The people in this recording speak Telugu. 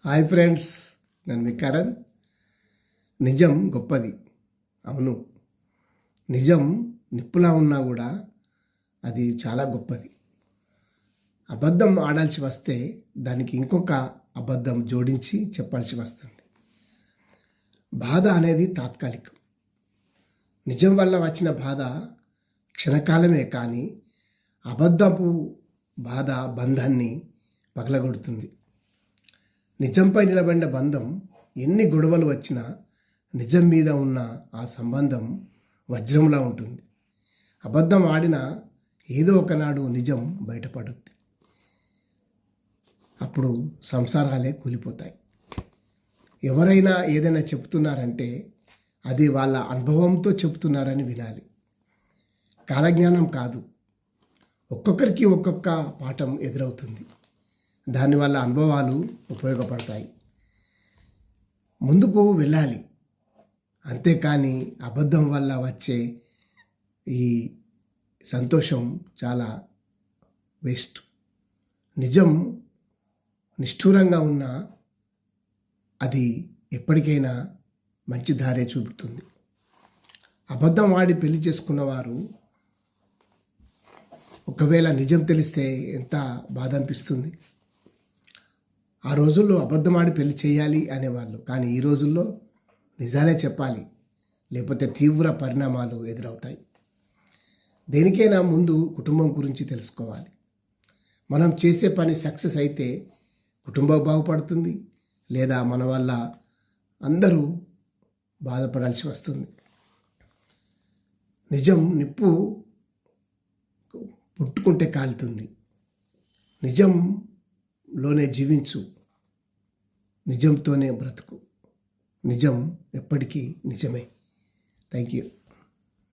హాయ్ ఫ్రెండ్స్, నేను మీ కరణ్. నిజం గొప్పది. అవును, నిజం నిప్పులా ఉన్నా కూడా అది చాలా గొప్పది. అబద్ధం ఆడాల్సి వస్తే దానికి ఇంకొక అబద్ధం జోడించి చెప్పాల్సి వస్తుంది. బాధ అనేది తాత్కాలికం. నిజం వల్ల వచ్చిన బాధ క్షణకాలమే, కానీ అబద్ధపు బాధ బంధాన్ని పగలగొడుతుంది. నిజంపై నిలబడిన బంధం ఎన్ని గొడవలు వచ్చినా నిజం మీద ఉన్న ఆ సంబంధం వజ్రంలా ఉంటుంది. అబద్ధం ఆడినా ఏదో ఒకనాడు నిజం బయటపడుద్ది. అప్పుడు సంసారాలే కూలిపోతాయి. ఎవరైనా ఏదైనా చెప్తున్నారంటే అది వాళ్ళ అనుభవంతో చెప్తున్నారని వినాలి, కాలజ్ఞానం కాదు. ఒక్కొక్కరికి ఒక్కొక్క పాఠం ఎదురవుతుంది. దానివల్ల అనుభవాలు ఉపయోగపడతాయి. ముందుకు వెళ్ళాలి, అంతేకాని అబద్ధం వల్ల వచ్చే ఈ సంతోషం చాలా వేస్ట్. నిజం నిష్ఠూరంగా ఉన్నా అది ఎప్పటికైనా మంచి దారే చూపుతుంది. అబద్ధం ఆడి పెళ్లి చేసుకున్నవారు ఒకవేళ నిజం తెలిస్తే ఎంత బాధ అనిపిస్తుంది. ఆ రోజుల్లో అబద్ధమాడి పెళ్లి చేయాలి అనేవాళ్ళు, కానీ ఈ రోజుల్లో నిజాలే చెప్పాలి, లేకపోతే తీవ్ర పరిణామాలు ఎదురవుతాయి. దేనికైనా ముందు కుటుంబం గురించి తెలుసుకోవాలి. మనం చేసే పని సక్సెస్ అయితే కుటుంబం బాగుపడుతుంది, లేదా మన వల్ల అందరూ బాధపడాల్సి వస్తుంది. నిజం నిప్పు పుట్టుకుంటే కాలుతుంది. నిజంలోనే జీవించు, నిజంతోనే బ్రతుకు. నిజం ఎప్పటికీ నిజమే. Thank you.